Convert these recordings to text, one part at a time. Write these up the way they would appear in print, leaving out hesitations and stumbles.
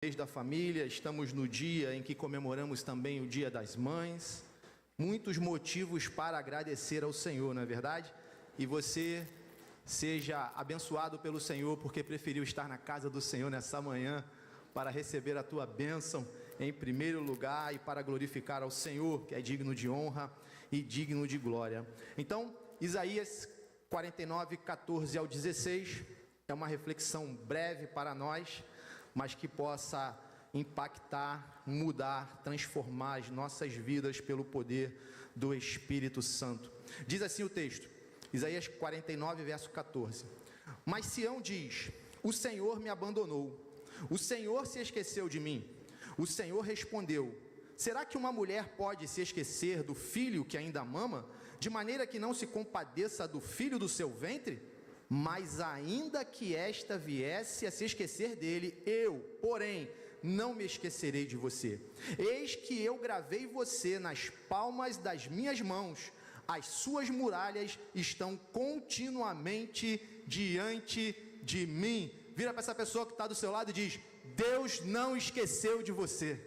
Mês da família, estamos no dia em que comemoramos também o Dia das Mães. Muitos motivos para agradecer ao Senhor, não é verdade? E você seja abençoado pelo Senhor, porque preferiu estar na casa do Senhor nessa manhã para receber a tua bênção em primeiro lugar e para glorificar ao Senhor, que é digno de honra e digno de glória. Então, Isaías 49, 14 ao 16, é uma reflexão breve para nós, mas que possa impactar, mudar, transformar as nossas vidas pelo poder do Espírito Santo. Diz assim o texto, Isaías 49, verso 14: Mas Sião diz: o Senhor me abandonou, o Senhor se esqueceu de mim. O Senhor respondeu: será que uma mulher pode se esquecer do filho que ainda mama, de maneira que não se compadeça do filho do seu ventre? Mas ainda que esta viesse a se esquecer dele, eu, porém, não me esquecerei de você. Eis que eu gravei você nas palmas das minhas mãos, as suas muralhas estão continuamente diante de mim. Vira para essa pessoa que está do seu lado e diz: Deus não esqueceu de você.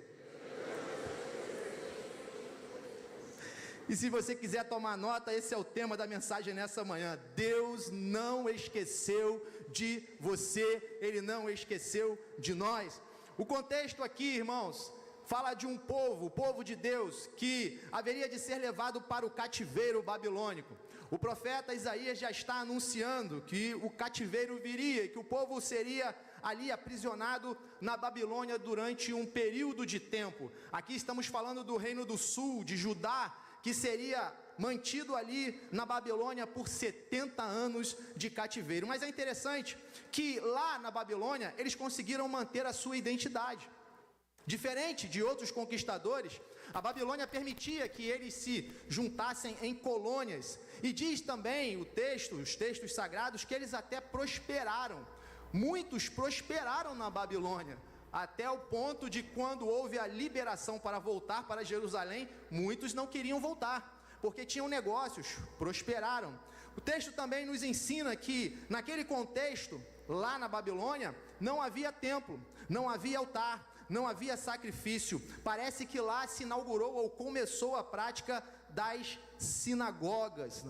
E se você quiser tomar nota, esse é o tema da mensagem nessa manhã. Deus não esqueceu de você, Ele não esqueceu de nós. O contexto aqui, irmãos, fala de um povo, o povo de Deus, que haveria de ser levado para o cativeiro babilônico. O profeta Isaías já está anunciando que o cativeiro viria, que o povo seria ali aprisionado na Babilônia durante um período de tempo. Aqui estamos falando do reino do sul, de Judá, que seria mantido ali na Babilônia por 70 anos de cativeiro. Mas é interessante que lá na Babilônia eles conseguiram manter a sua identidade. Diferente de outros conquistadores, a Babilônia permitia que eles se juntassem em colônias. E diz também o texto, os textos sagrados, que eles até prosperaram. Muitos prosperaram na Babilônia, até o ponto de quando houve a liberação para voltar para Jerusalém, muitos não queriam voltar, porque tinham negócios, prosperaram. O texto também nos ensina que naquele contexto, lá na Babilônia, não havia templo, não havia altar, não havia sacrifício. Parece que lá se inaugurou ou começou a prática das sinagogas,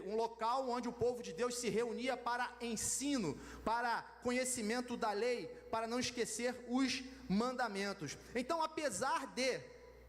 um local onde o povo de Deus se reunia para ensino, para conhecimento da lei, para não esquecer os mandamentos. Então, apesar de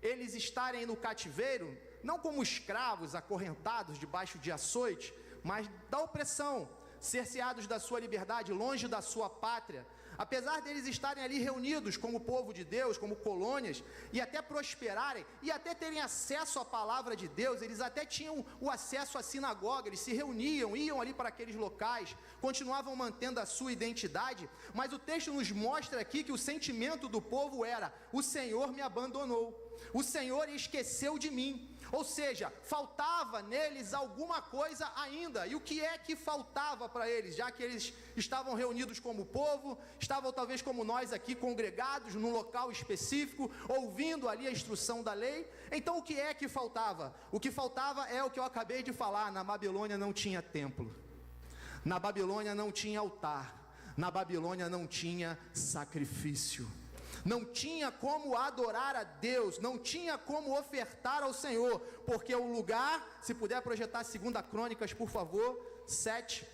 eles estarem no cativeiro, não como escravos acorrentados debaixo de açoite, mas da opressão, cerceados da sua liberdade, longe da sua pátria, apesar deles estarem ali reunidos como povo de Deus, como colônias, e até prosperarem, e até terem acesso à palavra de Deus, eles até tinham o acesso à sinagoga, eles se reuniam, iam ali para aqueles locais, continuavam mantendo a sua identidade, mas o texto nos mostra aqui que o sentimento do povo era: o Senhor me abandonou, o Senhor esqueceu de mim. Ou seja, faltava neles alguma coisa ainda. E o que é que faltava para eles? Já que eles estavam reunidos como povo, estavam talvez como nós aqui congregados num local específico, ouvindo ali a instrução da lei. Então o que é que faltava? O que faltava é o que eu acabei de falar: na Babilônia não tinha templo, na Babilônia não tinha altar, na Babilônia não tinha sacrifício, não tinha como adorar a Deus, não tinha como ofertar ao Senhor, porque o lugar, se puder projetar 2 Crônicas, por favor, 7,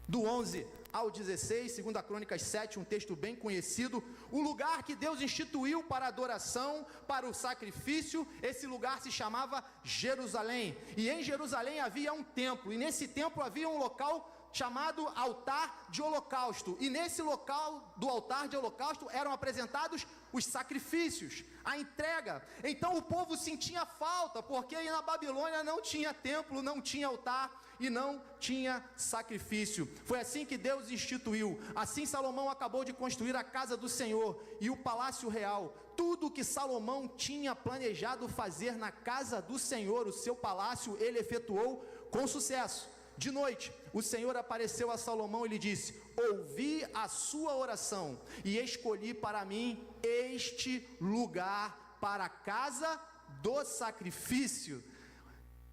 do 11 ao 16, 2 Crônicas 7, um texto bem conhecido, o lugar que Deus instituiu para a adoração, para o sacrifício, esse lugar se chamava Jerusalém, e em Jerusalém havia um templo, e nesse templo havia um local chamado altar de holocausto, e nesse local do altar de holocausto eram apresentados os sacrifícios, a entrega. Então o povo sentia falta, porque na Babilônia não tinha templo, não tinha altar e não tinha sacrifício. Foi assim que Deus instituiu. Assim Salomão acabou de construir a casa do Senhor e o palácio real. Tudo que Salomão tinha planejado fazer na casa do Senhor, o seu palácio, ele efetuou com sucesso. De noite, o Senhor apareceu a Salomão e lhe disse: ouvi a sua oração e escolhi para mim este lugar para a casa do sacrifício.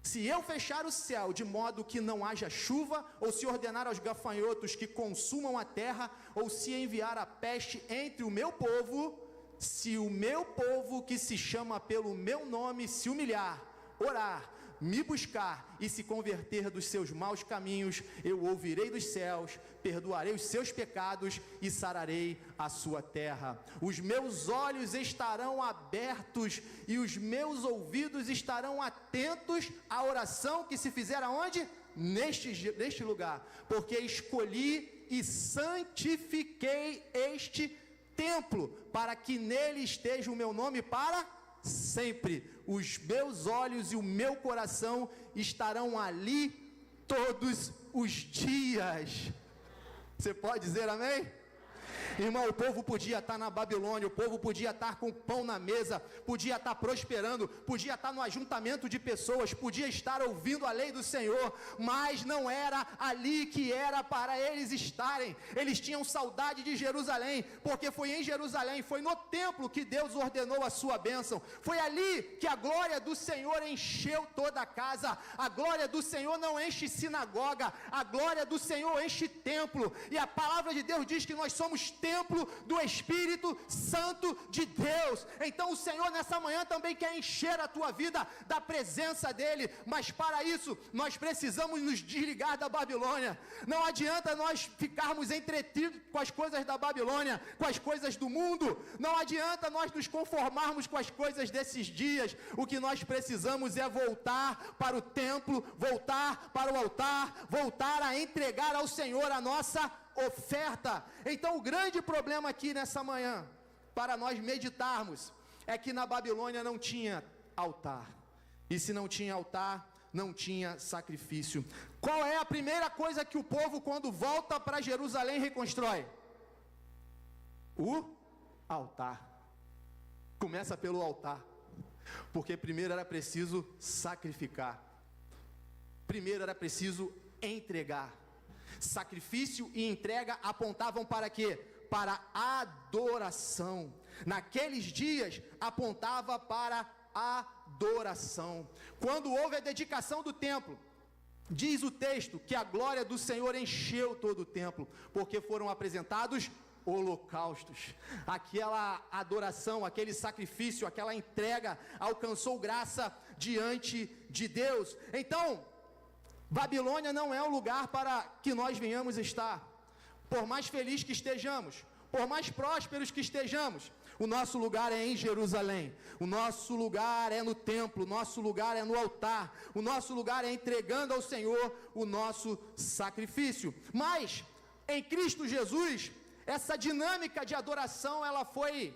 Se eu fechar o céu de modo que não haja chuva, ou se ordenar aos gafanhotos que consumam a terra, ou se enviar a peste entre o meu povo, se o meu povo que se chama pelo meu nome se humilhar, orar, me buscar e se converter dos seus maus caminhos, eu ouvirei dos céus, perdoarei os seus pecados e sararei a sua terra. Os meus olhos estarão abertos e os meus ouvidos estarão atentos à oração que se fizer aonde? Neste lugar, porque escolhi e santifiquei este templo, para que nele esteja o meu nome para sempre. Os meus olhos e o meu coração estarão ali todos os dias. Você pode dizer amém? Irmão, o povo podia estar na Babilônia, o povo podia estar com pão na mesa, podia estar prosperando, podia estar no ajuntamento de pessoas, podia estar ouvindo a lei do Senhor, mas não era ali que era para eles estarem. Eles tinham saudade de Jerusalém, porque foi em Jerusalém, foi no templo que Deus ordenou a sua bênção, foi ali que a glória do Senhor encheu toda a casa. A glória do Senhor não enche sinagoga, a glória do Senhor enche templo, e a palavra de Deus diz que nós somos templo do Espírito Santo de Deus. Então o Senhor nessa manhã também quer encher a tua vida da presença dEle, mas para isso nós precisamos nos desligar da Babilônia. Não adianta nós ficarmos entretidos com as coisas da Babilônia, com as coisas do mundo, não adianta nós nos conformarmos com as coisas desses dias. O que nós precisamos é voltar para o templo, voltar para o altar, voltar a entregar ao Senhor a nossa oferta. Então o grande problema aqui nessa manhã, para nós meditarmos, é que na Babilônia não tinha altar, e se não tinha altar, não tinha sacrifício. Qual é a primeira coisa que o povo, quando volta para Jerusalém, reconstrói? O altar. Começa pelo altar, porque primeiro era preciso sacrificar, primeiro era preciso entregar. Sacrifício e entrega apontavam para quê? Para adoração. Naqueles dias apontava para adoração. Quando houve a dedicação do templo, diz o texto que a glória do Senhor encheu todo o templo, porque foram apresentados holocaustos. Aquela adoração, aquele sacrifício, aquela entrega alcançou graça diante de Deus. Então, Babilônia não é um lugar para que nós venhamos estar. Por mais feliz que estejamos, por mais prósperos que estejamos, o nosso lugar é em Jerusalém, o nosso lugar é no templo, o nosso lugar é no altar, o nosso lugar é entregando ao Senhor o nosso sacrifício. Mas, em Cristo Jesus, essa dinâmica de adoração, ela foi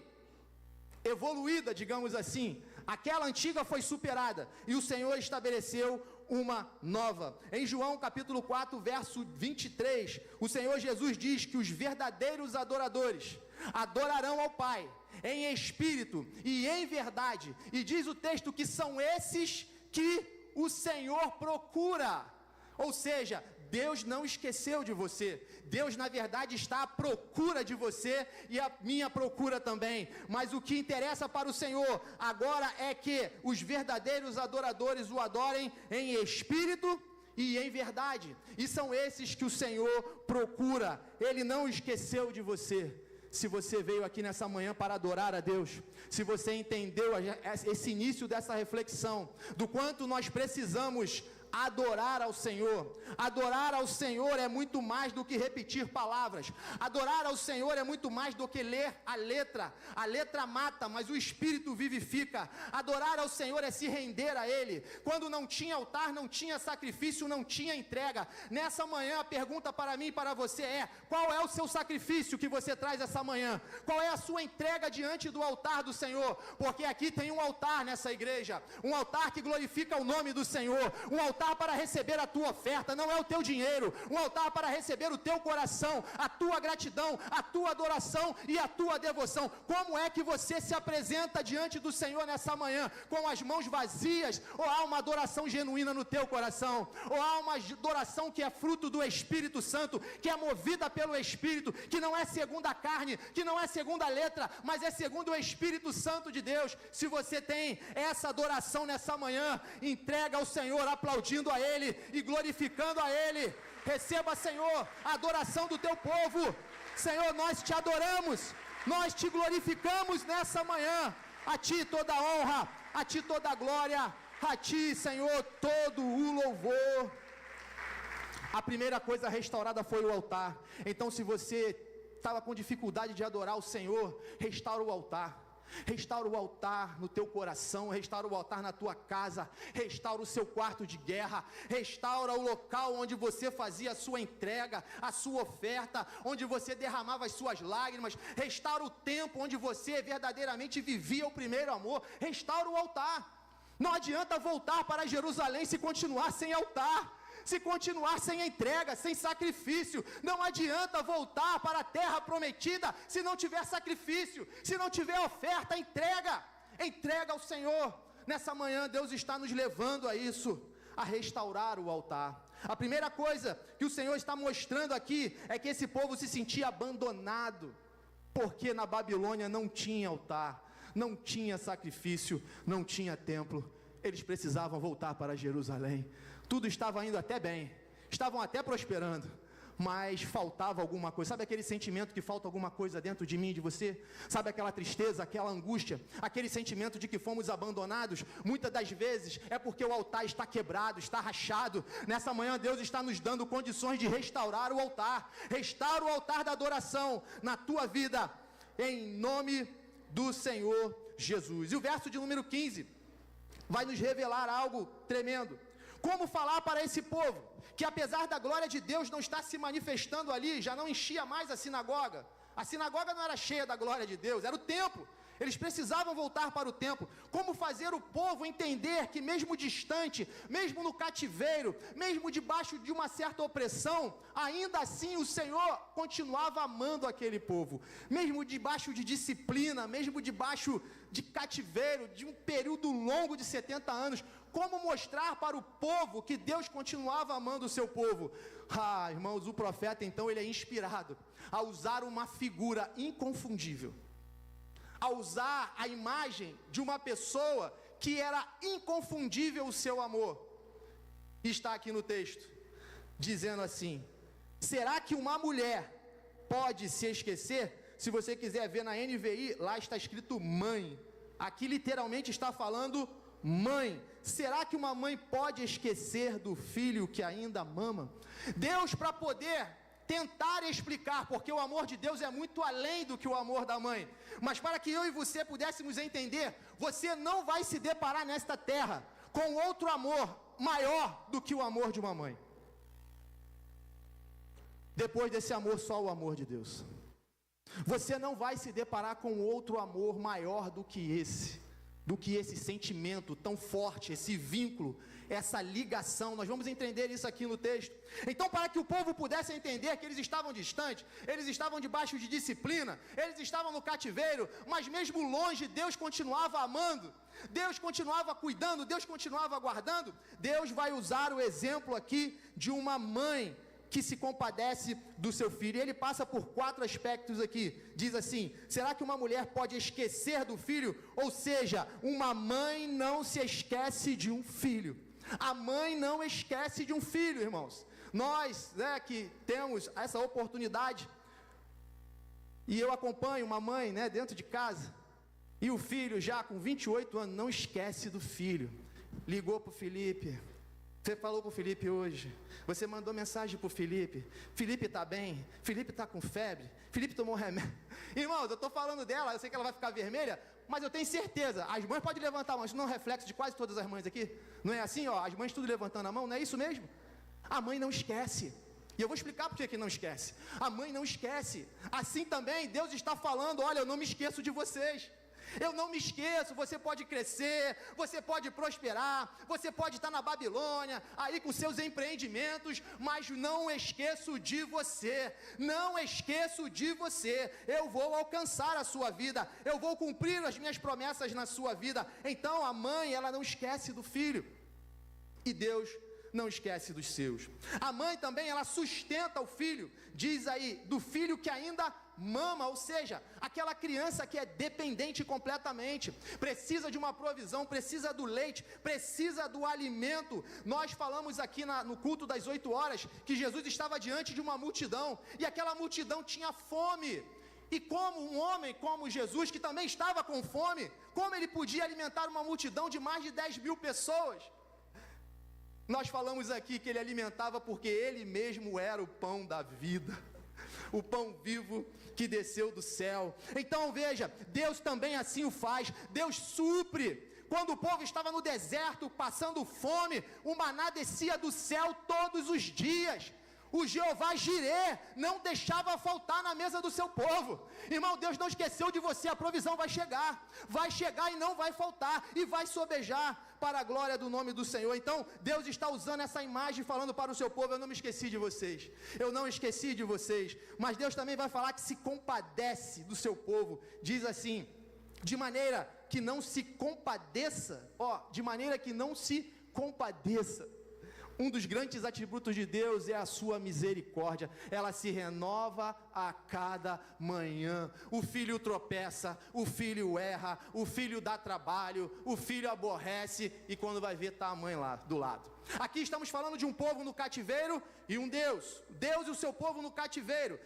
evoluída, digamos assim. Aquela antiga foi superada, e o Senhor estabeleceu uma nova. Em João capítulo 4, verso 23, o Senhor Jesus diz que os verdadeiros adoradores adorarão ao Pai em espírito e em verdade, e diz o texto que são esses que o Senhor procura. Ou seja, Deus não esqueceu de você. Deus, na verdade, está à procura de você e a minha procura também. Mas o que interessa para o Senhor agora é que os verdadeiros adoradores o adorem em espírito e em verdade. E são esses que o Senhor procura. Ele não esqueceu de você. Se você veio aqui nessa manhã para adorar a Deus, se você entendeu esse início dessa reflexão, do quanto nós precisamos adorar ao Senhor. Adorar ao Senhor é muito mais do que repetir palavras. Adorar ao Senhor é muito mais do que ler a letra. A letra mata, mas o Espírito vivifica. Adorar ao Senhor é se render a Ele. Quando não tinha altar, não tinha sacrifício, não tinha entrega. Nessa manhã a pergunta para mim e para você é: qual é o seu sacrifício que você traz essa manhã? Qual é a sua entrega diante do altar do Senhor? Porque aqui tem um altar nessa igreja, um altar que glorifica o nome do Senhor, um altar para receber a tua oferta, não é o teu dinheiro, um altar para receber o teu coração, a tua gratidão, a tua adoração e a tua devoção. Como é que você se apresenta diante do Senhor nessa manhã? Com as mãos vazias, ou há uma adoração genuína no teu coração? Ou há uma adoração que é fruto do Espírito Santo, que é movida pelo Espírito, que não é segundo a carne, que não é segundo a letra, mas é segundo o Espírito Santo de Deus? Se você tem essa adoração nessa manhã, entrega ao Senhor, aplaudindo a Ele e glorificando a Ele. Receba, Senhor, a adoração do teu povo. Senhor, nós te adoramos, Nós te glorificamos nessa manhã. A ti toda a honra, a ti toda a glória, a ti, Senhor, todo o louvor. A primeira coisa restaurada foi o altar. Então, se você estava com dificuldade de adorar o Senhor, restaura o altar. Restaura o altar no teu coração, restaura o altar na tua casa, restaura o seu quarto de guerra, restaura o local onde você fazia a sua entrega, a sua oferta, onde você derramava as suas lágrimas, restaura o tempo onde você verdadeiramente vivia o primeiro amor, restaura o altar. Não adianta voltar para Jerusalém se continuar sem altar, se continuar sem entrega, sem sacrifício. Não adianta voltar para a terra prometida se não tiver sacrifício, se não tiver oferta, entrega ao Senhor. Nessa manhã Deus está nos levando a isso, a restaurar o altar. A primeira coisa que o Senhor está mostrando aqui é que esse povo se sentia abandonado, porque na Babilônia não tinha altar, não tinha sacrifício, não tinha templo. Eles precisavam voltar para Jerusalém. Tudo estava indo até bem, estavam até prosperando, mas faltava alguma coisa. Sabe aquele sentimento que falta alguma coisa dentro de mim e de você? Sabe aquela tristeza, aquela angústia, aquele sentimento de que fomos abandonados? Muitas das vezes é porque o altar está quebrado, está rachado. Nessa manhã Deus está nos dando condições de restaurar o altar. Restaura o altar da adoração na tua vida, em nome do Senhor Jesus. E o verso de número 15 vai nos revelar algo tremendo. Como falar para esse povo que, apesar da glória de Deus não estar se manifestando ali, já não enchia mais a sinagoga? A sinagoga não era cheia da glória de Deus, era o templo. Eles precisavam voltar para o templo. Como fazer o povo entender que mesmo distante, mesmo no cativeiro, mesmo debaixo de uma certa opressão, ainda assim o Senhor continuava amando aquele povo. Mesmo debaixo de disciplina, mesmo debaixo de cativeiro, de um período longo de 70 anos, como mostrar para o povo que Deus continuava amando o seu povo? Irmãos, o profeta então ele é inspirado a usar uma figura inconfundível, a usar a imagem de uma pessoa que era inconfundível o seu amor. E está aqui no texto, dizendo assim: será que uma mulher pode se esquecer? Se você quiser ver na NVI, lá está escrito mãe. Aqui literalmente está falando mãe. Será que uma mãe pode esquecer do filho que ainda mama? Deus, para poder tentar explicar, porque o amor de Deus é muito além do que o amor da mãe, mas para que eu e você pudéssemos entender, você não vai se deparar nesta terra com outro amor maior do que o amor de uma mãe. Depois desse amor, só o amor de Deus. Você não vai se deparar com outro amor maior do que esse sentimento tão forte, esse vínculo, essa ligação. Nós vamos entender isso aqui no texto. Então, para que o povo pudesse entender que eles estavam distantes, eles estavam debaixo de disciplina, eles estavam no cativeiro, mas mesmo longe, Deus continuava amando, Deus continuava cuidando, Deus continuava guardando. Deus vai usar o exemplo aqui de uma mãe que se compadece do seu filho. E ele passa por 4 aspectos aqui. Diz assim: será que uma mulher pode esquecer do filho? Ou seja, uma mãe não se esquece de um filho. A mãe não esquece de um filho, irmãos. Nós, que temos essa oportunidade, e eu acompanho uma mãe, dentro de casa, e o filho já com 28 anos não esquece do filho. Ligou para o Felipe. Você falou para o Felipe hoje, você mandou mensagem para o Felipe, Felipe está bem, Felipe está com febre, Felipe tomou remédio. Irmãos, eu estou falando dela, eu sei que ela vai ficar vermelha, mas eu tenho certeza, as mães podem levantar a mão, isso não é um reflexo de quase todas as mães aqui, não é assim, as mães tudo levantando a mão, não é isso mesmo? A mãe não esquece. E eu vou explicar por que não esquece. A mãe não esquece. Assim também, Deus está falando: olha, eu não me esqueço de vocês. Eu não me esqueço, você pode crescer, você pode prosperar, você pode estar na Babilônia, aí com seus empreendimentos, mas não esqueço de você, não esqueço de você. Eu vou alcançar a sua vida, eu vou cumprir as minhas promessas na sua vida. Então a mãe, ela não esquece do filho, e Deus não esquece dos seus. A mãe também, ela sustenta o filho, diz aí, do filho que ainda mama, ou seja, aquela criança que é dependente completamente, precisa de uma provisão, precisa do leite, precisa do alimento. Nós falamos aqui no culto das 8 horas, que Jesus estava diante de uma multidão, e aquela multidão tinha fome, E como um homem como Jesus, que também estava com fome, como ele podia alimentar uma multidão de mais de 10.000 pessoas? Nós falamos aqui que ele alimentava porque ele mesmo era o pão da vida, o pão vivo que desceu do céu. Então veja, Deus também assim o faz. Deus supre. Quando o povo estava no deserto, passando fome, o maná descia do céu todos os dias. O Jeová Jirê não deixava faltar na mesa do seu povo. Irmão, Deus não esqueceu de você, a provisão vai chegar e não vai faltar, e vai sobejar para a glória do nome do Senhor. Então, Deus está usando essa imagem, falando para o seu povo: eu não me esqueci de vocês, eu não esqueci de vocês. Mas Deus também vai falar que se compadece do seu povo, diz assim, de maneira que não se compadeça, de maneira que não se compadeça. Um dos grandes atributos de Deus é a sua misericórdia. Ela se renova a cada manhã. O filho tropeça, o filho erra, o filho dá trabalho, o filho aborrece, e quando vai ver está a mãe lá do lado. Aqui estamos falando de um povo no cativeiro e um Deus e o seu povo no cativeiro.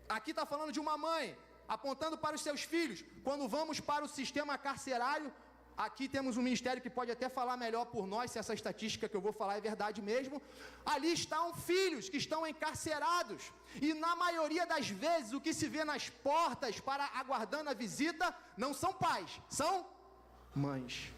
Aqui está falando de uma mãe apontando para os seus filhos. Quando vamos para o sistema carcerário, aqui temos um ministério que pode até falar melhor por nós, se essa estatística que eu vou falar é verdade mesmo. Ali estão filhos que estão encarcerados, e na maioria das vezes o que se vê nas portas para aguardando a visita não são pais, são mães.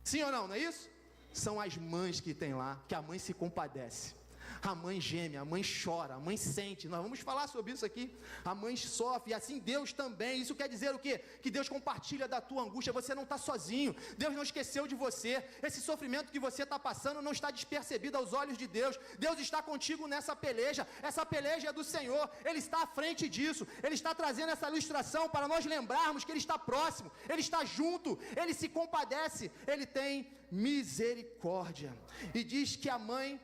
Sim ou não, não é isso? São as mães que tem lá, que a mãe se compadece. A mãe geme, a mãe chora, a mãe sente. Nós vamos falar sobre isso aqui. A mãe sofre, e assim Deus também. Isso quer dizer o quê? Que Deus compartilha da tua angústia. Você não está sozinho, Deus não esqueceu de você. Esse sofrimento que você está passando não está despercebido aos olhos de Deus. Deus está contigo nessa peleja. Essa peleja é do Senhor, Ele está à frente disso. Ele está trazendo essa ilustração para nós lembrarmos que Ele está próximo, Ele está junto, Ele se compadece, Ele tem misericórdia. E diz que a mãe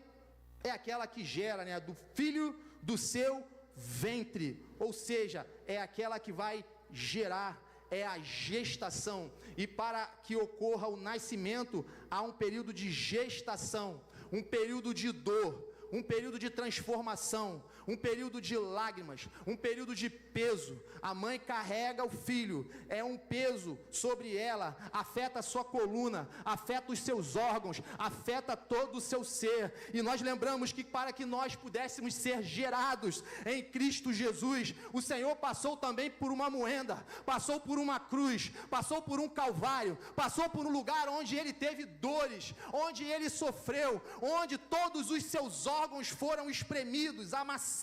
é aquela que gera, do filho do seu ventre, ou seja, é aquela que vai gerar, é a gestação. E para que ocorra o nascimento, há um período de gestação, um período de dor, um período de transformação, um período de lágrimas, um período de peso. A mãe carrega o filho, é um peso sobre ela, afeta a sua coluna, afeta os seus órgãos, afeta todo o seu ser. E nós lembramos que para que nós pudéssemos ser gerados em Cristo Jesus, o Senhor passou também por uma moenda, passou por uma cruz, passou por um calvário, passou por um lugar onde Ele teve dores, onde Ele sofreu, onde todos os seus órgãos foram espremidos, amassados,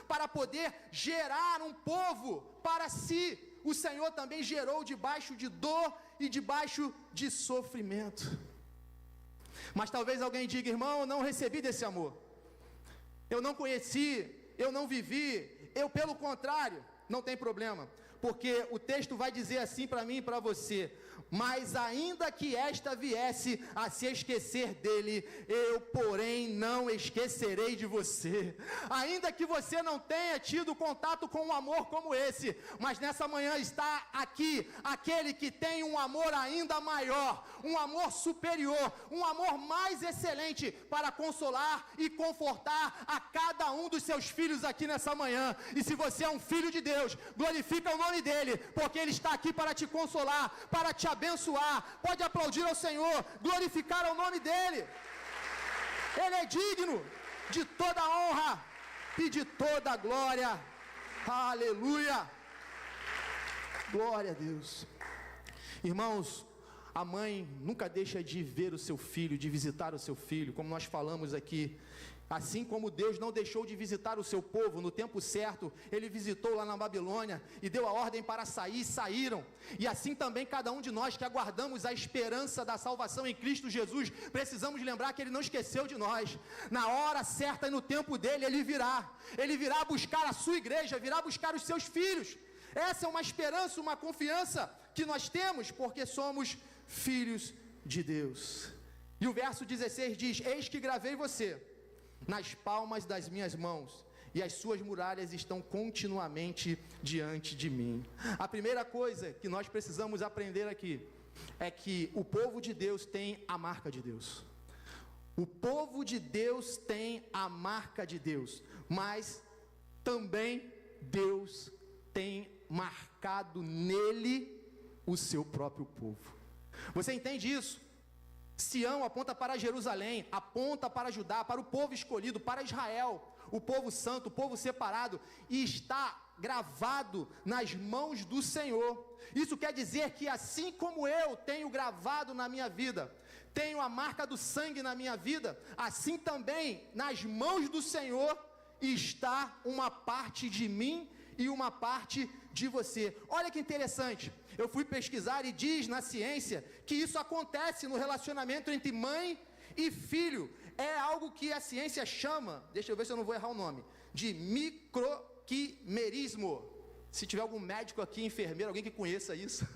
para poder gerar um povo para si. O Senhor também gerou debaixo de dor e debaixo de sofrimento. Mas talvez alguém diga: irmão, eu não recebi desse amor, eu não conheci, eu não vivi, eu pelo contrário. Não tem problema, porque o texto vai dizer assim para mim e para você: mas ainda que esta viesse a se esquecer dele, eu, porém, não esquecerei de você. Ainda que você não tenha tido contato com um amor como esse, mas nessa manhã está aqui aquele que tem um amor ainda maior, um amor superior, um amor mais excelente para consolar e confortar a cada um dos seus filhos aqui nessa manhã. E se você é um filho de Deus, glorifica o nome dele, porque ele está aqui para te consolar, para te abençoar. Pode aplaudir ao Senhor, glorificar ao nome dele. Ele é digno de toda honra e de toda glória. Aleluia, glória a Deus. Irmãos, a mãe nunca deixa de ver o seu filho, de visitar o seu filho, como nós falamos aqui. Assim como Deus não deixou de visitar o seu povo no tempo certo, Ele visitou lá na Babilônia e deu a ordem para sair, e saíram. E assim também cada um de nós que aguardamos a esperança da salvação em Cristo Jesus, precisamos lembrar que Ele não esqueceu de nós. Na hora certa e no tempo dEle, Ele virá buscar a sua igreja, virá buscar os seus filhos. Essa é uma esperança, uma confiança que nós temos, porque somos filhos de Deus. E o verso 16 diz: eis que gravei você nas palmas das minhas mãos, e as suas muralhas estão continuamente diante de mim. A primeira coisa que nós precisamos aprender aqui é que o povo de Deus tem a marca de Deus. O povo de Deus tem a marca de Deus, mas também Deus tem marcado nele o seu próprio povo. Você entende isso? Sião aponta para Jerusalém, aponta para Judá, para o povo escolhido, para Israel, o povo santo, o povo separado, e está gravado nas mãos do Senhor. Isso quer dizer que assim como eu tenho gravado na minha vida, tenho a marca do sangue na minha vida, assim também nas mãos do Senhor está uma parte de mim e uma parte de você. Olha que interessante, eu fui pesquisar e diz na ciência que isso acontece no relacionamento entre mãe e filho. É algo que a ciência chama, deixa eu ver se eu não vou errar o nome, de microquimerismo. Se tiver algum médico aqui, enfermeiro, alguém que conheça isso,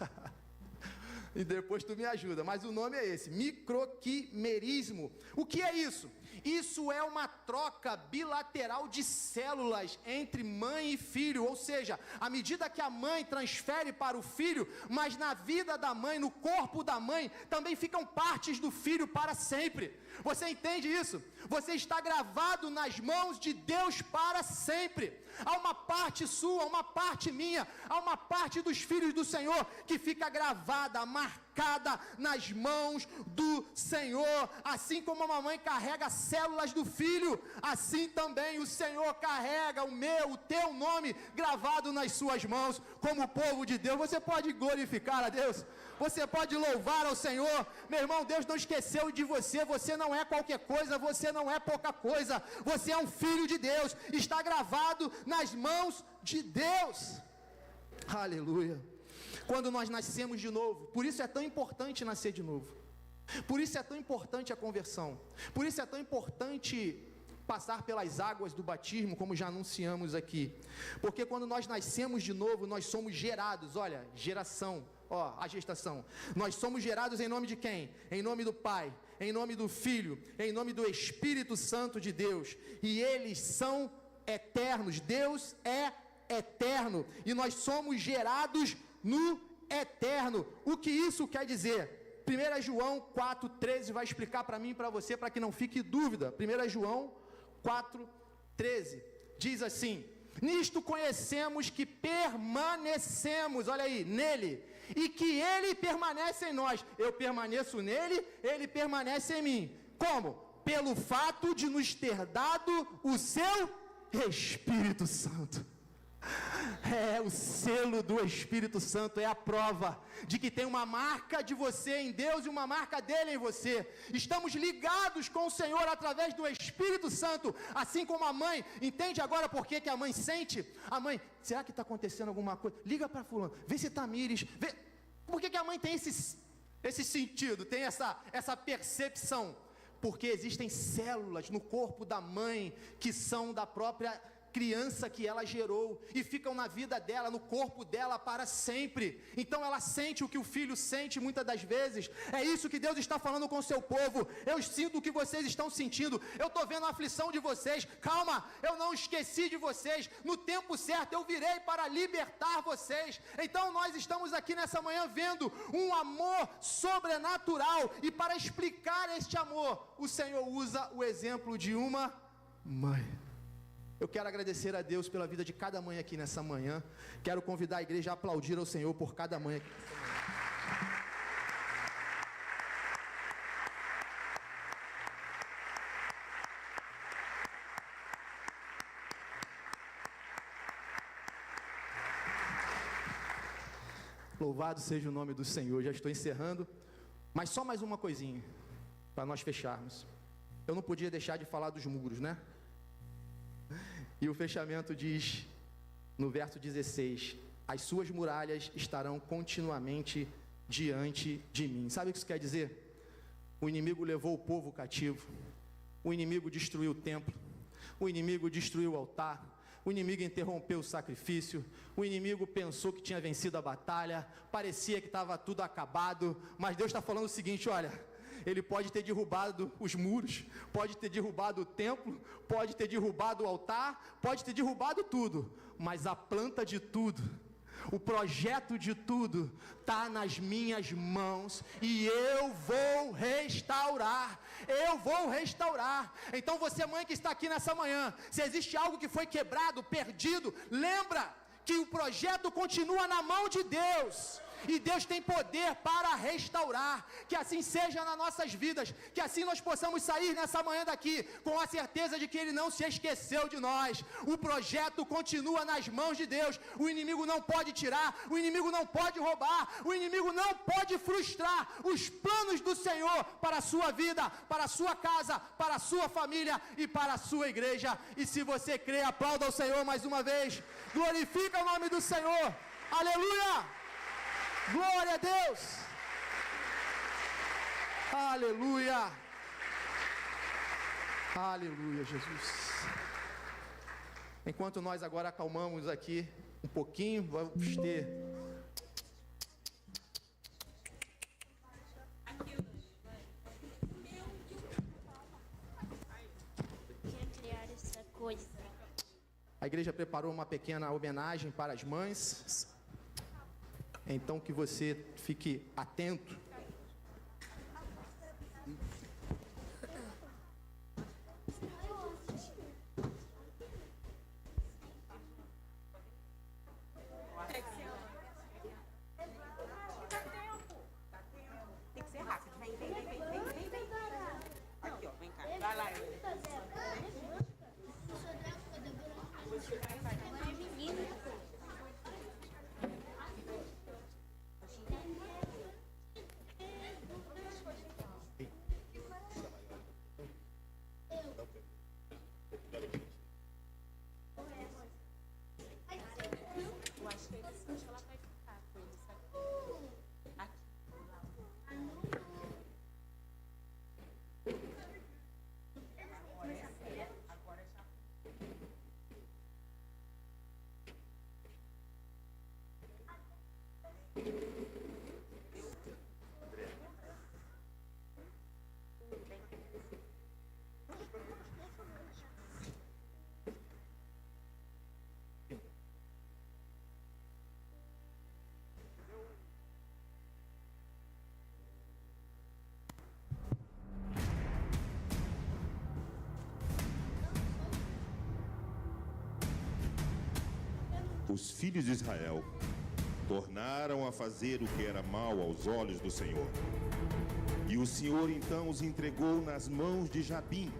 e depois tu me ajuda, mas o nome é esse, microquimerismo. O que é isso? Isso é uma troca bilateral de células entre mãe e filho, ou seja, à medida que a mãe transfere para o filho, mas na vida da mãe, no corpo da mãe, também ficam partes do filho para sempre. Você entende isso? Você está gravado nas mãos de Deus para sempre. Há uma parte sua, uma parte minha, há uma parte dos filhos do Senhor que fica gravada, marcada nas mãos do Senhor. Assim como a mãe carrega células do filho, assim também o Senhor carrega o meu, o teu nome gravado nas suas mãos. Como povo de Deus, você pode glorificar a Deus, você pode louvar ao Senhor. Meu irmão, Deus não esqueceu de você, você não é qualquer coisa, você não é pouca coisa, você é um filho de Deus, está gravado nas mãos de Deus. Aleluia. Quando nós nascemos de novo, por isso é tão importante nascer de novo, por isso é tão importante a conversão, por isso é tão importante passar pelas águas do batismo, como já anunciamos aqui, porque quando nós nascemos de novo, nós somos gerados, olha, geração, ó, a gestação, nós somos gerados em nome de quem? Em nome do Pai, em nome do Filho, em nome do Espírito Santo de Deus, e eles são eternos, Deus é eterno, e nós somos gerados no eterno. O que isso quer dizer? 1 João 4,13 vai explicar para mim e para você, para que não fique dúvida. 1 João 4,13 diz assim: nisto conhecemos que permanecemos, olha aí, nele, e que ele permanece em nós. Eu permaneço nele, ele permanece em mim. Como? Pelo fato de nos ter dado o seu Espírito Santo. É o selo do Espírito Santo, é a prova de que tem uma marca de você em Deus e uma marca dele em você. Estamos ligados com o Senhor através do Espírito Santo, assim como a mãe. Entende agora por que a mãe sente? A mãe, será que está acontecendo alguma coisa? Liga para fulano, vê se Tamires, vê. Por que a mãe tem esse sentido, tem essa percepção? Porque existem células no corpo da mãe que são da própria criança que ela gerou e ficam na vida dela, no corpo dela para sempre. Então ela sente o que o filho sente muitas das vezes. É isso que Deus está falando com o seu povo. Eu sinto o que vocês estão sentindo, eu estou vendo a aflição de vocês. Calma, eu não esqueci de vocês. No tempo certo eu virei para libertar vocês. Então nós estamos aqui nessa manhã vendo um amor sobrenatural, e para explicar este amor o Senhor usa o exemplo de uma mãe. Eu quero agradecer a Deus pela vida de cada mãe aqui nessa manhã. Quero convidar a igreja a aplaudir ao Senhor por cada mãe aqui nessa manhã. Louvado seja o nome do Senhor. Já estou encerrando, mas só mais uma coisinha para nós fecharmos. Eu não podia deixar de falar dos muros, né? E o fechamento diz, no verso 16, as suas muralhas estarão continuamente diante de mim. Sabe o que isso quer dizer? O inimigo levou o povo cativo, o inimigo destruiu o templo, o inimigo destruiu o altar, o inimigo interrompeu o sacrifício, o inimigo pensou que tinha vencido a batalha, parecia que estava tudo acabado, mas Deus está falando o seguinte, olha, ele pode ter derrubado os muros, pode ter derrubado o templo, pode ter derrubado o altar, pode ter derrubado tudo, mas a planta de tudo, o projeto de tudo está nas minhas mãos, e eu vou restaurar. Então você, mãe que está aqui nessa manhã, se existe algo que foi quebrado, perdido, lembra que o projeto continua na mão de Deus. E Deus tem poder para restaurar. Que assim seja nas nossas vidas. Que assim nós possamos sair nessa manhã daqui com a certeza de que Ele não se esqueceu de nós. O projeto continua nas mãos de Deus. O inimigo não pode tirar, o inimigo não pode roubar, o inimigo não pode frustrar os planos do Senhor para a sua vida, para a sua casa, para a sua família e para a sua igreja. E se você crê, aplauda ao Senhor mais uma vez. Glorifica o nome do Senhor. Aleluia! Glória a Deus! Aleluia! Aleluia, Jesus! Enquanto nós agora acalmamos aqui um pouquinho, vamos ter... Criar essa coisa. A igreja preparou uma pequena homenagem para as mães. Então que você fique atento. Tem que ser rápido. Vem. Aqui, ó, vem cá. Vai lá, Yuri. Os filhos de Israel tornaram a fazer o que era mal aos olhos do Senhor. E o Senhor então os entregou nas mãos de Jabim,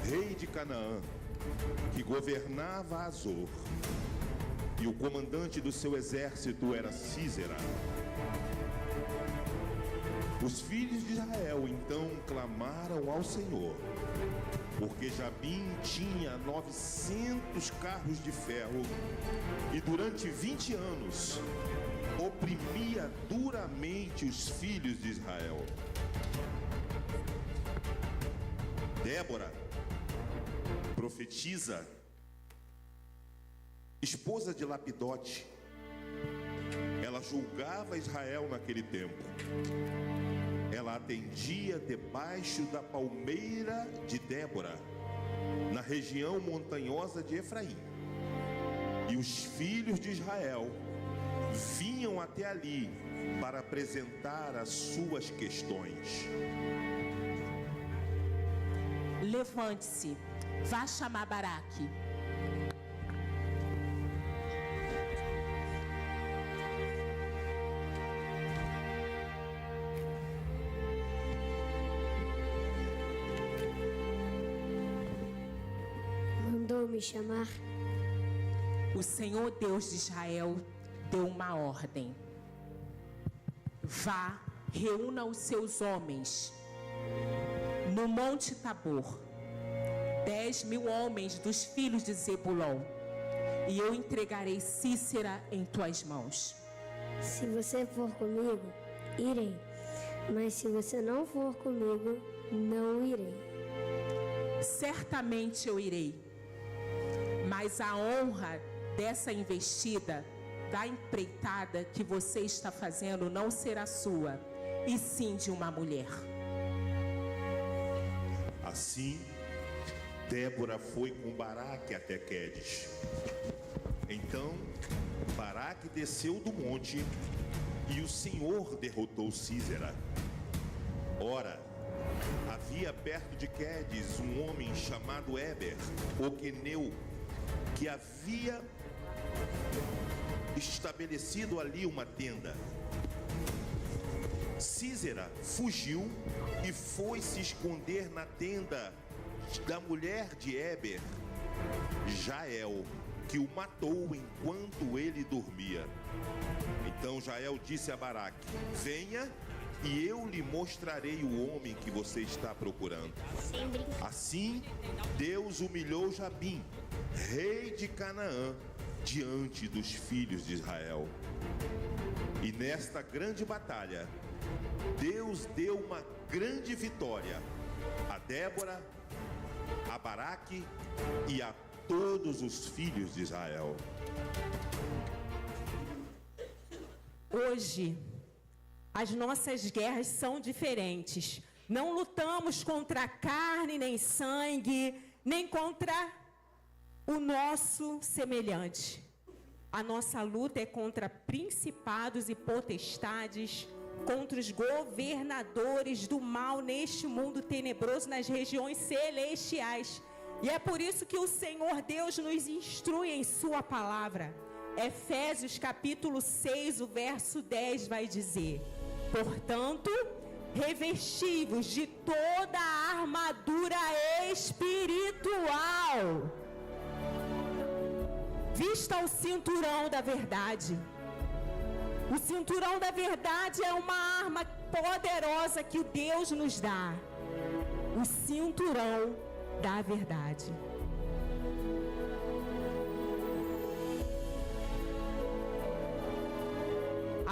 rei de Canaã, que governava Azor. E o comandante do seu exército era Sísera. Os filhos de Israel então clamaram ao Senhor, porque Jabim tinha 900 carros de ferro e durante 20 anos oprimia duramente os filhos de Israel. Débora, profetisa, esposa de Lapidote, ela julgava Israel naquele tempo. Ela atendia debaixo da palmeira de Débora, na região montanhosa de Efraim. E os filhos de Israel vinham até ali para apresentar as suas questões. Levante-se, vá chamar Baraque. Mandou me chamar. O Senhor Deus de Israel deu uma ordem. Vá, reúna os seus homens no Monte Tabor, 10.000 homens dos filhos de Zebulon, e eu entregarei Sísera em tuas mãos. Se você for comigo, irei. Mas se você não for comigo, não irei. Certamente eu irei, mas a honra dessa investida, da empreitada que você está fazendo, não será sua, e sim de uma mulher. Assim, Débora foi com Baraque até Quedes. Então, Baraque desceu do monte e o Senhor derrotou Sísera. Ora, havia perto de Quedes um homem chamado Éber, o queneu, que havia estabelecido ali uma tenda. Sísera fugiu e foi se esconder na tenda da mulher de Éber, Jael, que o matou enquanto ele dormia. Então Jael disse a Baraque: venha e eu lhe mostrarei o homem que você está procurando. Assim, Deus humilhou Jabim, rei de Canaã, diante dos filhos de Israel. E nesta grande batalha, Deus deu uma grande vitória a Débora, a Baraque e a todos os filhos de Israel. Hoje, as nossas guerras são diferentes. Não lutamos contra carne, nem sangue, nem contra o nosso semelhante. A nossa luta é contra principados e potestades, contra os governadores do mal neste mundo tenebroso, nas regiões celestiais. E é por isso que o Senhor Deus nos instrui em sua palavra. Efésios capítulo 6, o verso 10 vai dizer: portanto, revesti-vos de toda a armadura espiritual. Vista o cinturão da verdade. O cinturão da verdade é uma arma poderosa que Deus nos dá. O cinturão da verdade.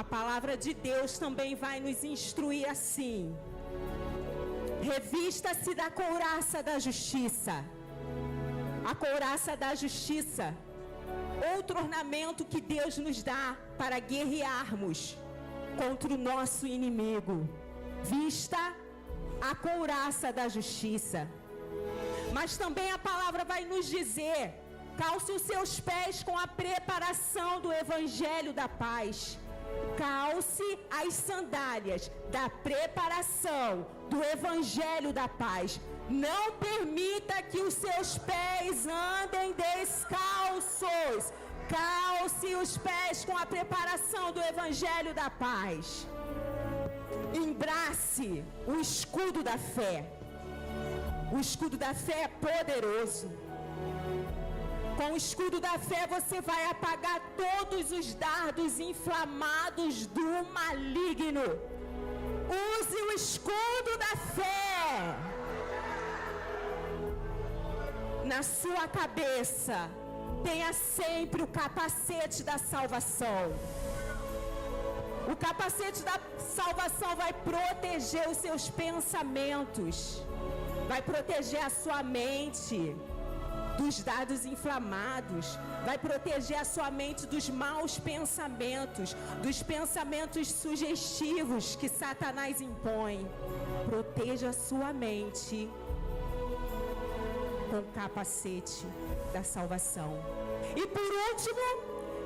A palavra de Deus também vai nos instruir assim: revista-se da couraça da justiça. A couraça da justiça, outro ornamento que Deus nos dá para guerrearmos contra o nosso inimigo. Vista a couraça da justiça. Mas também a palavra vai nos dizer: calce os seus pés com a preparação do evangelho da paz. Calce as sandálias da preparação do evangelho da paz. Não permita que os seus pés andem descalços. Calce os pés com a preparação do evangelho da paz. Embrace o escudo da fé. O escudo da fé é poderoso. Com o escudo da fé você vai apagar todos os dardos inflamados do maligno. Use o escudo da fé. Na sua cabeça, tenha sempre o capacete da salvação. O capacete da salvação vai proteger os seus pensamentos, vai proteger a sua mente dos dardos inflamados, vai proteger a sua mente dos maus pensamentos, dos pensamentos sugestivos que Satanás impõe. Proteja a sua mente com o capacete da salvação. E por último,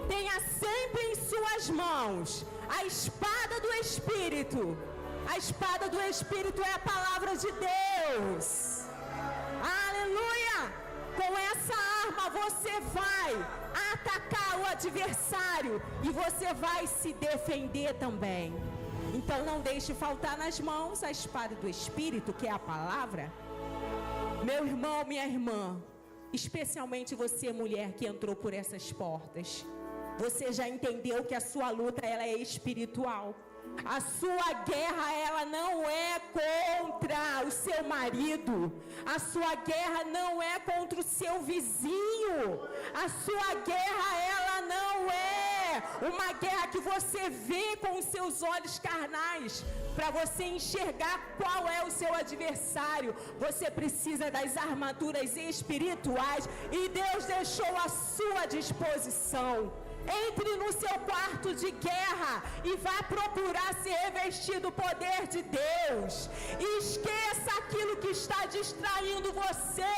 tenha sempre em suas mãos a espada do Espírito. A espada do Espírito é a palavra de Deus. Aleluia! Com essa arma você vai atacar o adversário e você vai se defender também. Então não deixe faltar nas mãos a espada do Espírito, que é a palavra. Meu irmão, minha irmã, especialmente você, mulher que entrou por essas portas, você já entendeu que a sua luta ela é espiritual. A sua guerra, ela não é contra o seu marido. A sua guerra não é contra o seu vizinho. A sua guerra, ela não é uma guerra que você vê com os seus olhos carnais. Para você enxergar qual é o seu adversário, você precisa das armaduras espirituais. E Deus deixou à sua disposição. Entre no seu quarto de guerra e vá procurar se revestir do poder de Deus. Esqueça aquilo que está distraindo você.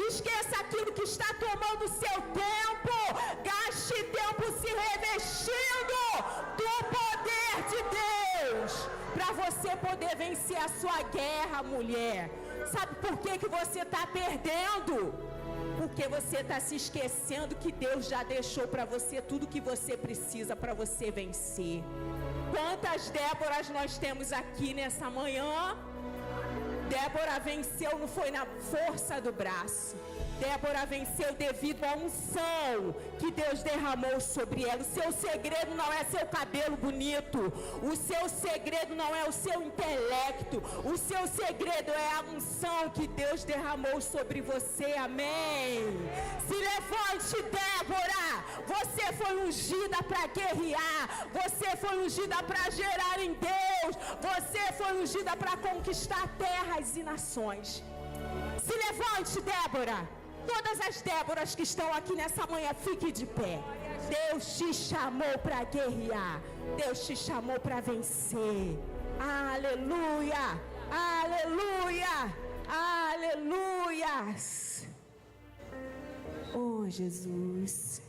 Esqueça aquilo que está tomando seu tempo. Gaste tempo se revestindo do poder de Deus, para você poder vencer a sua guerra, mulher. Sabe por que você está perdendo? porque você está se esquecendo que Deus já deixou para você tudo que você precisa para você vencer. Quantas Déboras nós temos aqui nessa manhã? Débora venceu, não foi na força do braço. Débora venceu devido à unção que Deus derramou sobre ela. O seu segredo não é seu cabelo bonito. O seu segredo não é o seu intelecto. O seu segredo é a unção que Deus derramou sobre você. Amém. Se levante, Débora. Você foi ungida para guerrear. Você foi ungida para gerar em Deus. Você foi ungida para conquistar terras e nações. Se levante, Débora. Todas as Déboras que estão aqui nessa manhã, fique de pé. Deus te chamou para guerrear. Deus te chamou para vencer. Aleluia, aleluia, aleluia. Oh, Jesus.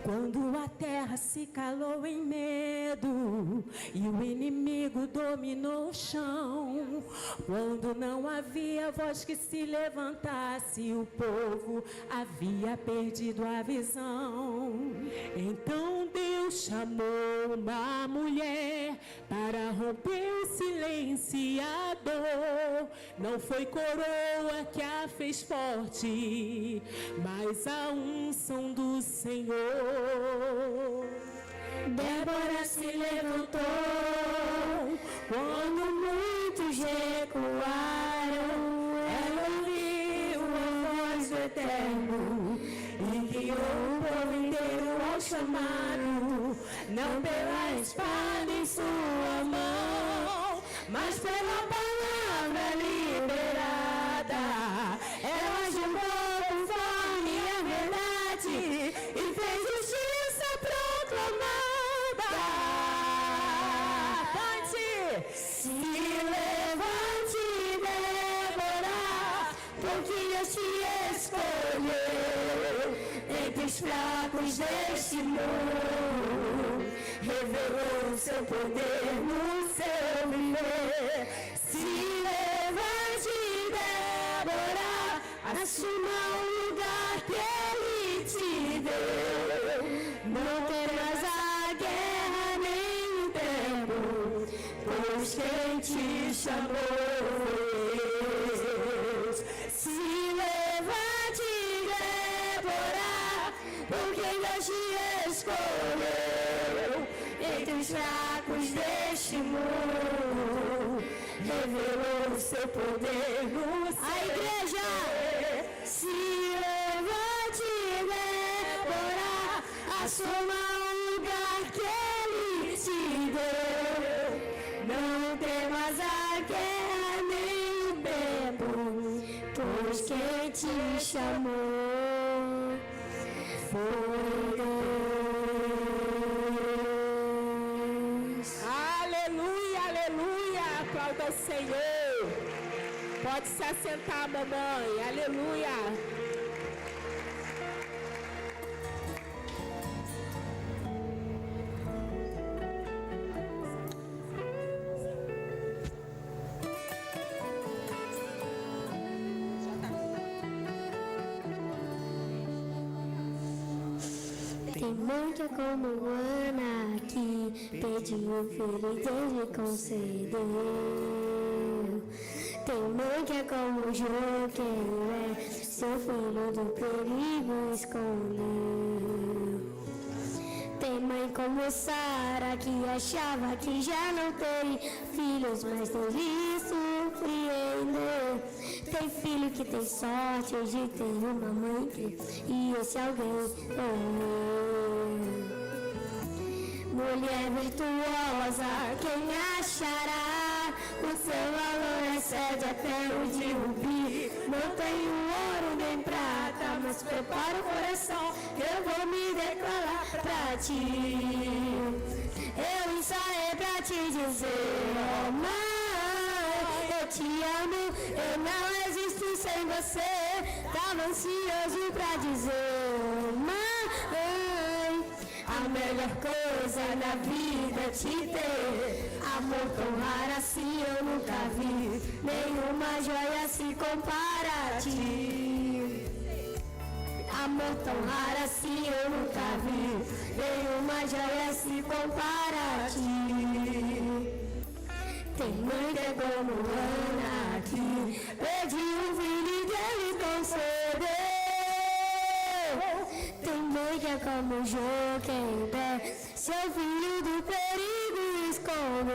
Quando a terra se calou em medo e o inimigo dominou o chão, quando não havia voz que se levantasse, o povo havia perdido a visão. Então Deus chamou uma mulher para romper o silenciador. Não foi coroa que a fez forte, mas a unção do Senhor. Débora se levantou quando muitos recuaram. Ela ouviu a voz do Eterno e guiou o povo inteiro ao chamado, não pela espada em sua mão, mas pela palavra liberada. Ela jurou conforme a verdade e fez justiça proclamada. Cante! Se levante, Débora, porque Deus te escolheu entre os fracos deste mundo, revelou o seu poder no seu viver. Se levante, Débora, assuma o lugar que Ele te deu. Não temas a guerra nem o tempo, pois quem te chamou foi Deus. Se levante, Débora, porque Deus te escolheu entre os fracos deste mundo, revelou o seu poder no seu. A igreja! Se levante, Débora, assuma o lugar que Ele te deu. Não temas a guerra nem o tempo, pois quem te chamou foi Deus. Aleluia, aleluia. Aplauda o Senhor. Pode se assentar, mamãe. Aleluia. Tem mãe que é como Ana, que pediu filho e Deus lhe concedeu. Tem mãe que é como Jó, que seu filho do perigo escondeu. Tem mãe como Sara, que achava que já não teria filhos, mas Deus lhe surpreendeu. Tem filho que tem sorte de ter uma mãe que, e esse alguém é eu. Mulher virtuosa, quem achará? O seu valor excede até o de rubi. Não tenho ouro nem prata, mas prepara o coração, eu vou me declarar pra ti. Eu ensaiei pra te dizer, oh mãe, eu te amo, eu não existo sem você. Tava ansioso pra dizer, oh mãe, a A melhor coisa na vida é te ter. Amor tão raro assim eu nunca vi. Nenhuma joia se compara a ti. Amor tão raro assim eu nunca vi. Nenhuma joia se compara a ti. Tem mãe que é como Ana aqui. Pedi um filho e Deus concedeu. Tem mãe que é como Joquebed, seu filho do perigo escondeu.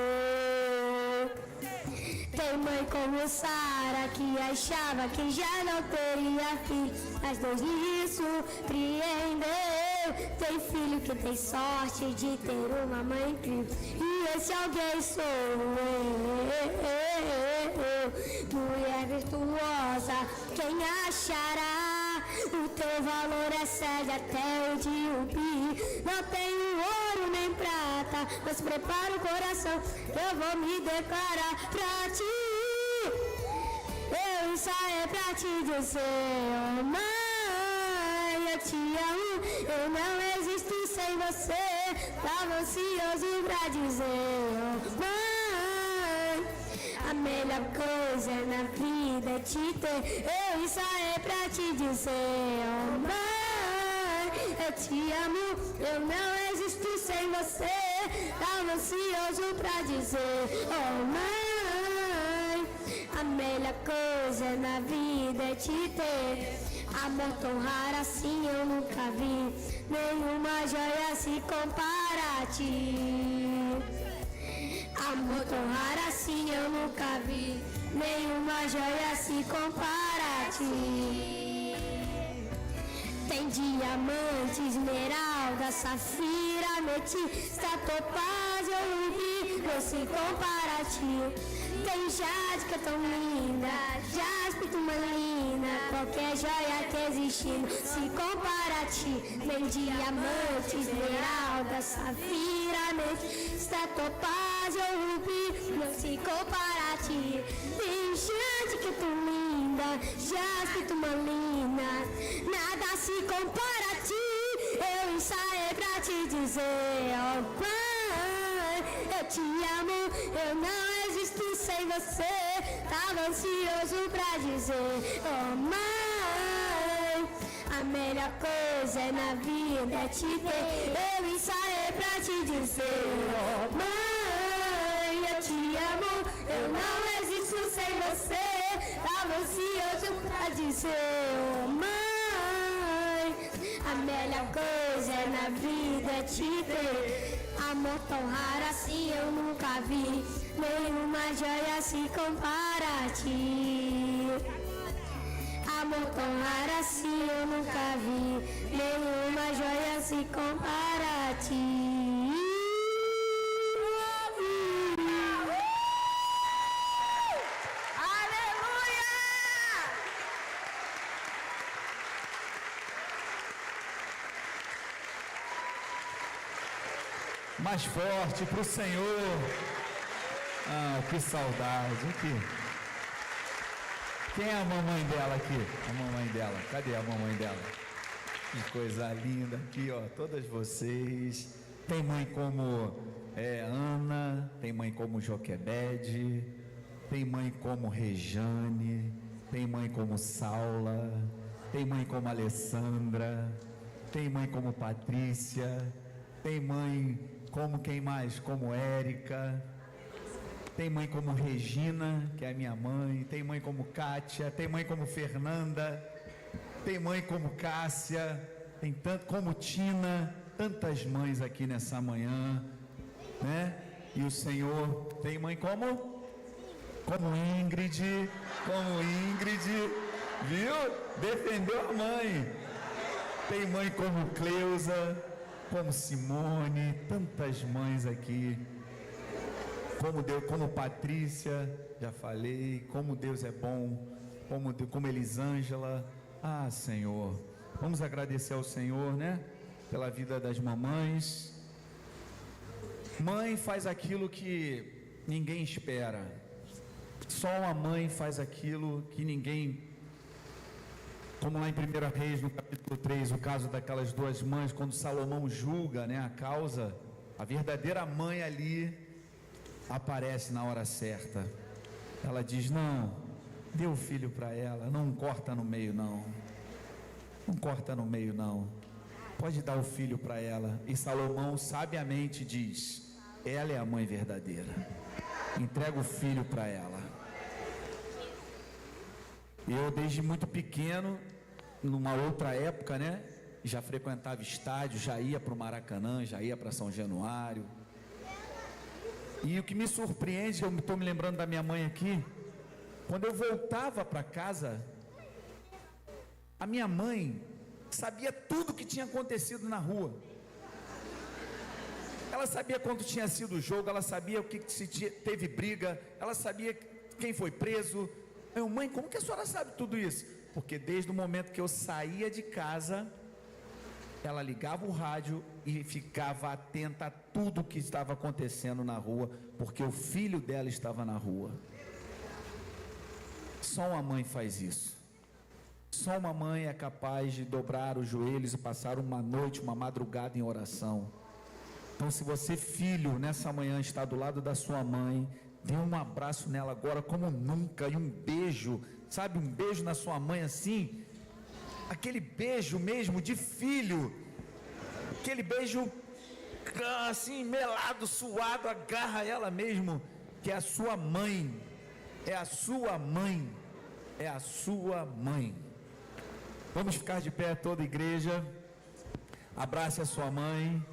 Tem mãe como Sara que achava que já não teria filho, mas Deus lhe surpreendeu. Tem filho que tem sorte de ter uma mãe incrível, e esse alguém sou eu. Mulher virtuosa, quem achará? O teu valor excede até o de um pi. Não tenho ouro nem prata, mas prepara o coração, eu vou me declarar pra ti. Eu ensaiei pra te dizer, oh mãe, eu te amo, eu não existo sem você. Tava ansioso pra dizer, oh mãe, a melhor coisa na vida é te ter. Eu ensaiei pra te dizer, oh mãe, eu te amo, eu não existo sem você. Tava ansioso pra dizer, oh mãe, a melhor coisa na vida é te ter. Amor tão raro assim eu nunca vi. Nenhuma joia se compara a ti. Amor tão raro assim eu nunca vi. Nenhuma joia se compara a ti. Tem diamante, esmeralda, safira, ametista, topázio, rubi, não se compara a ti. Tem jade que é tão linda, jaspe, turmalina, qualquer joia que existir se compara a ti. Tem diamante, esmeralda, safira, ametista, topázio, rubi, não se compara a ti. Tem jade que é tão linda, jaspe, turmalina, nada se compara a ti. Eu ensaiei pra te dizer, oh pai, eu te amo, eu não existo sem você. Tava ansioso pra dizer, oh mãe, a melhor coisa na vida é te ter. Eu ensaiei pra te dizer, oh mãe, eu te amo, eu não existo sem você. Tava ansioso pra dizer, oh mãe, a melhor coisa na vida é te ter. Amor tão raro assim eu nunca vi. Nenhuma joia se compara a ti. Amor tão raro assim eu nunca vi. Nenhuma joia se compara a ti. Mais forte para o Senhor. Ah, que saudade. Aqui. Quem é a mamãe dela aqui? A mamãe dela. Cadê a mamãe dela? Que coisa linda aqui, ó. Todas vocês. Tem mãe como Ana, tem mãe como Joquebed, tem mãe como Rejane, tem mãe como Saula, tem mãe como Alessandra, tem mãe como Patrícia, tem mãe como quem mais? Como Érica, tem mãe como Regina, que é a minha mãe, tem mãe como Kátia, tem mãe como Fernanda, tem mãe como Cássia, tem tanto como Tina, tantas mães aqui nessa manhã, né? E o Senhor tem mãe como Ingrid, viu? Defendeu a mãe. Tem mãe como Cleusa, como Simone, tantas mães aqui, como Patrícia, já falei, como Deus é bom, como Elisângela. Ah, Senhor, vamos agradecer ao Senhor, né, pela vida das mamães. Mãe faz aquilo que ninguém espera, só uma mãe faz aquilo que ninguém Como lá em 1 Reis, no capítulo 3, o caso daquelas duas mães, quando Salomão julga, né, a causa, a verdadeira mãe ali aparece na hora certa. Ela diz: não, dê o filho para ela, não corta no meio não, não corta no meio não, pode dar o filho para ela. E Salomão sabiamente diz: ela é a mãe verdadeira, entrega o filho para ela. Eu, desde muito pequeno, numa outra época, né, já frequentava estádio, já ia para o Maracanã, já ia para São Januário. E o que me surpreende, eu estou me lembrando da minha mãe aqui, quando eu voltava para casa, a minha mãe sabia tudo o que tinha acontecido na rua. Ela sabia quando tinha sido o jogo, ela sabia o que se teve briga, ela sabia quem foi preso. Eu: mãe, como que a senhora sabe tudo isso? Porque desde o momento que eu saía de casa, ela ligava o rádio e ficava atenta a tudo que estava acontecendo na rua, porque o filho dela estava na rua. Só uma mãe faz isso. Só uma mãe é capaz de dobrar os joelhos e passar uma noite, uma madrugada em oração. Então, se você, filho, nessa manhã está do lado da sua mãe, dê um abraço nela agora como nunca, e um beijo, sabe, um beijo na sua mãe assim, aquele beijo mesmo de filho, aquele beijo assim, melado, suado, agarra ela mesmo, que é a sua mãe, é a sua mãe, é a sua mãe. Vamos ficar de pé, toda a igreja, abrace a sua mãe,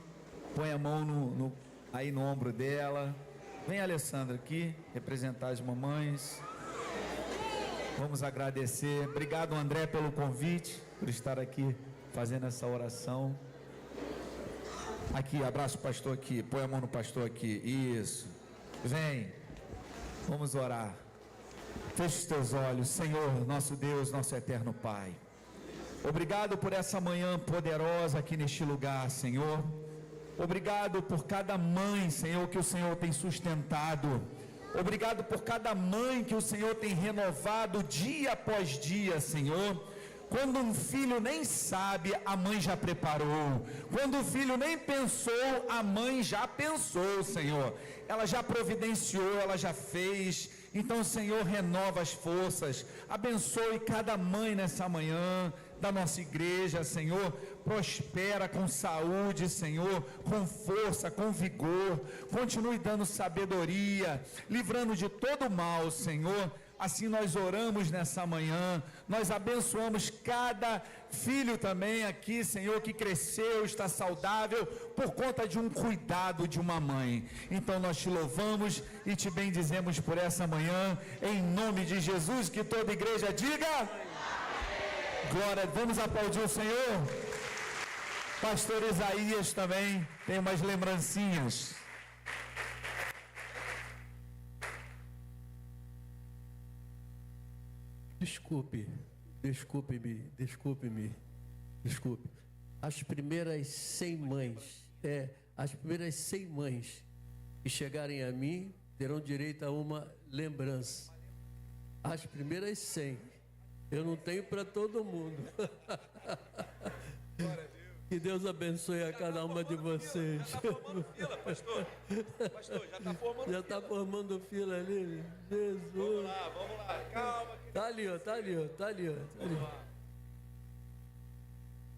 põe a mão aí no ombro dela. Vem a Alessandra aqui, representar as mamães. Vamos agradecer. Obrigado, André, pelo convite, por estar aqui fazendo essa oração. Aqui, abraça o pastor aqui, põe a mão no pastor aqui. Isso. Vem. Vamos orar. Feche os teus olhos. Senhor, nosso Deus, nosso eterno Pai. Obrigado por essa manhã poderosa aqui neste lugar, Senhor. Obrigado por cada mãe, Senhor, que o Senhor tem sustentado. Obrigado por cada mãe que o Senhor tem renovado dia após dia, Senhor. Quando um filho nem sabe, a mãe já preparou. Quando o filho nem pensou, a mãe já pensou, Senhor. Ela já providenciou, ela já fez. Então, Senhor, renova as forças. Abençoe cada mãe nessa manhã da nossa igreja, Senhor. Prospera com saúde, Senhor, com força, com vigor. Continue dando sabedoria, livrando de todo mal, Senhor. Assim nós oramos nessa manhã, nós abençoamos cada filho também aqui, Senhor, que cresceu, está saudável, por conta de um cuidado de uma mãe. Então nós te louvamos e te bendizemos por essa manhã, em nome de Jesus, que toda a igreja diga: glória. Vamos aplaudir o Senhor. Pastor Isaías também tem umas lembrancinhas. Desculpe-me. As primeiras 100 mães que chegarem a mim terão direito a uma lembrança. As primeiras 100. Eu não tenho para todo mundo. Que Deus abençoe a cada uma de vocês. Já está formando fila, pastor. Pastor, já está formando fila. Já está formando fila ali. Jesus. Vamos lá. Calma. Tá ali, ó.